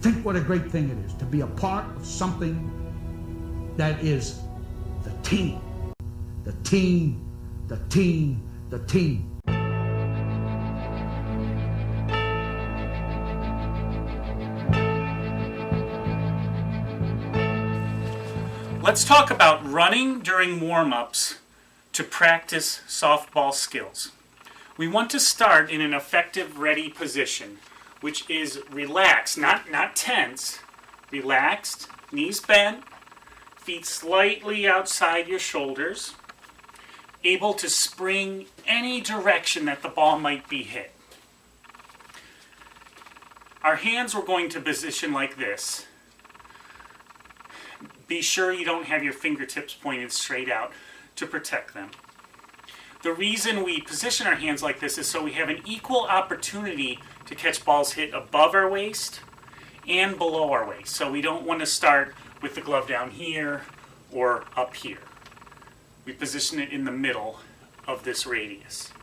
Think what a great thing it is to be a part of something that is the team. The team, the team, the team. Let's talk about running during warm-ups to practice softball skills. We want to start in an effective ready position, which is relaxed, not tense, relaxed, knees bent, feet slightly outside your shoulders, able to spring any direction that the ball might be hit. Our hands we're going to position like this. Be sure you don't have your fingertips pointed straight out to protect them. The reason we position our hands like this is so we have an equal opportunity to catch balls hit above our waist and below our waist. So we don't want to start with the glove down here or up here. We position it in the middle of this radius.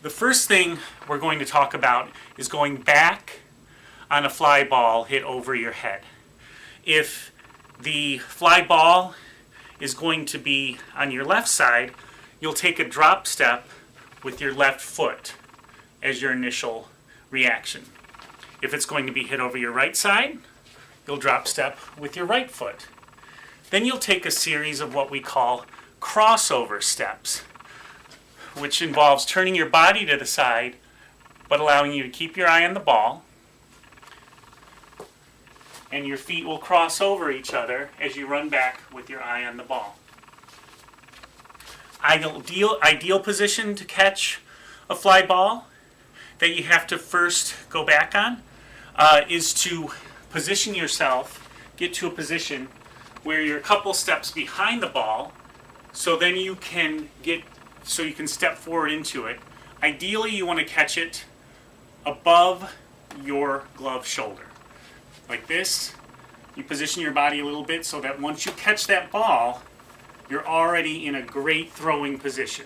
The first thing we're going to talk about is going back on a fly ball hit over your head. If the fly ball is going to be on your left side, you'll take a drop step with your left foot as your initial reaction. If it's going to be hit over your right side, you'll drop step with your right foot. Then you'll take a series of what we call crossover steps, which involves turning your body to the side, but allowing you to keep your eye on the ball. And your feet will cross over each other as you run back with your eye on the ball. Ideal position to catch a fly ball that you have to first go back on is to position yourself, get to a position where you're a couple steps behind the ball, so then you can step forward into it. Ideally, you want to catch it above your glove shoulder. Like this. You position your body a little bit so that once you catch that ball, you're already in a great throwing position.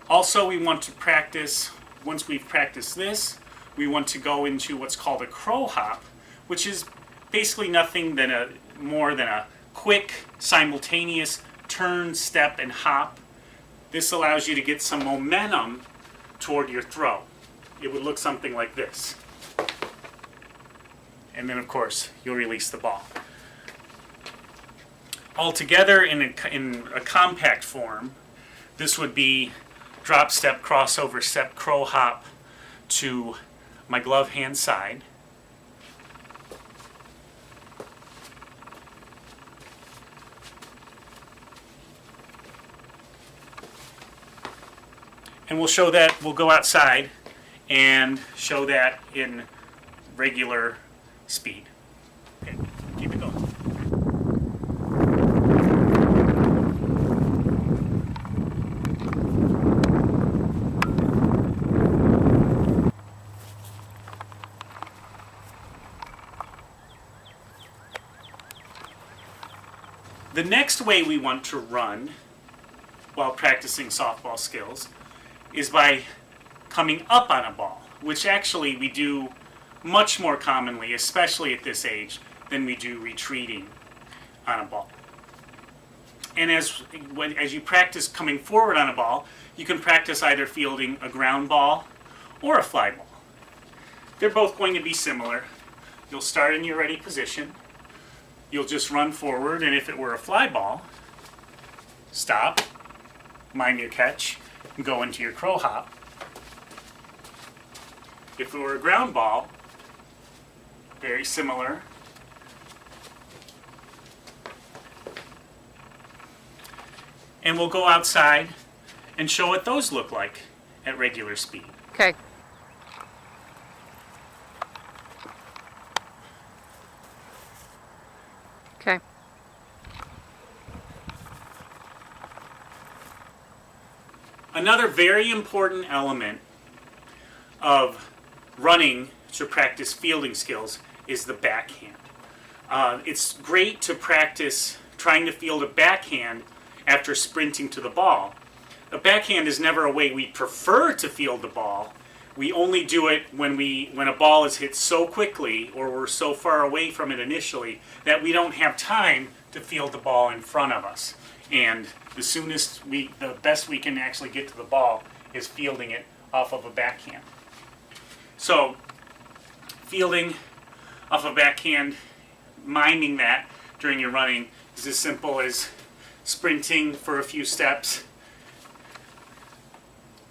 Also, we want to practice, once we've practiced this, we want to go into what's called a crow hop, which is basically nothing more than a quick, simultaneous turn, step, and hop. This allows you to get some momentum toward your throw. It would look something like this. And then, of course, you'll release the ball. Altogether, in a compact form, this would be drop step, crossover step, crow hop to my glove hand side. And we'll go outside and show that in regular speed. Okay, keep it going. The next way we want to run while practicing softball skills is by coming up on a ball, which actually we do much more commonly, especially at this age, than we do retreating on a ball. And as you practice coming forward on a ball, you can practice either fielding a ground ball or a fly ball. They're both going to be similar. You'll start in your ready position. You'll just run forward, and if it were a fly ball, stop, mind your catch, and go into your crow hop. If it were a ground ball, very similar. And we'll go outside and show what those look like at regular speed. Okay. Okay. Another very important element of running to practice fielding skills is the backhand. It's great to practice trying to field a backhand after sprinting to the ball. A backhand is never a way we prefer to field the ball. We only do it when a ball is hit so quickly or we're so far away from it initially that we don't have time to field the ball in front of us. And the best we can actually get to the ball is fielding it off of a backhand. So, fielding off a backhand, minding that during your running is as simple as sprinting for a few steps,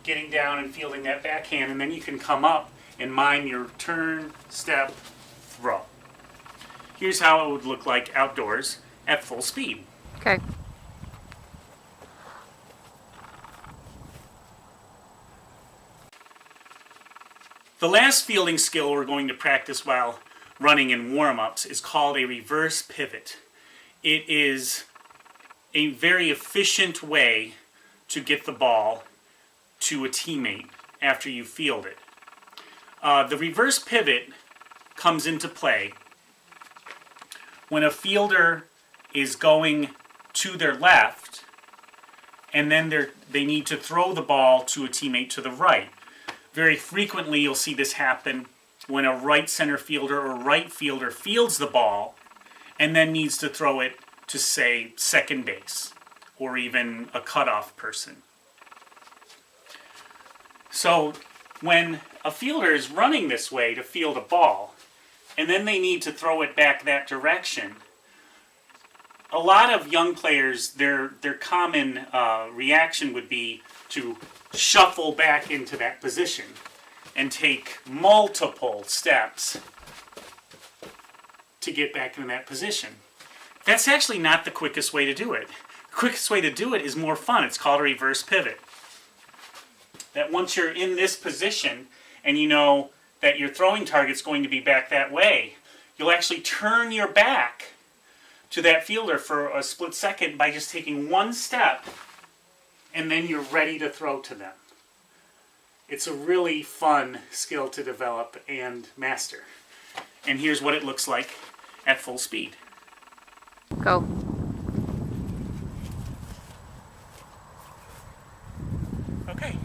getting down and fielding that backhand, and then you can come up and mime your turn, step, throw. Here's how it would look like outdoors at full speed. Okay. The last fielding skill we're going to practice while running in warm-ups is called a reverse pivot. It is a very efficient way to get the ball to a teammate after you field it. The reverse pivot comes into play when a fielder is going to their left and then they need to throw the ball to a teammate to the right. Very frequently you'll see this happen when a right center fielder or right fielder fields the ball and then needs to throw it to, say, second base or even a cutoff person. So when a fielder is running this way to field a ball and then they need to throw it back that direction, a lot of young players, their common reaction would be to shuffle back into that position and take multiple steps to get back into that position. That's actually not the quickest way to do it. The quickest way to do it is more fun. It's called a reverse pivot. That once you're in this position and you know that your throwing target's going to be back that way, you'll actually turn your back to that fielder for a split second by just taking one step, and then you're ready to throw to them. It's a really fun skill to develop and master. And here's what it looks like at full speed. Go. Okay.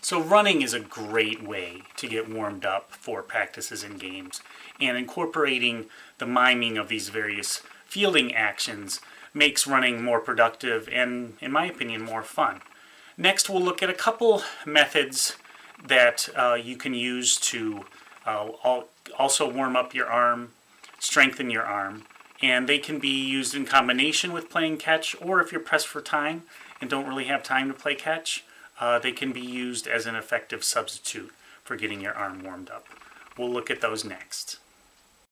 So running is a great way to get warmed up for practices and games, and incorporating the miming of these various fielding actions makes running more productive and, in my opinion, more fun. Next, we'll look at a couple methods that you can use to also warm up your arm, strengthen your arm, and they can be used in combination with playing catch, or if you're pressed for time and don't really have time to play catch, they can be used as an effective substitute for getting your arm warmed up. We'll look at those next.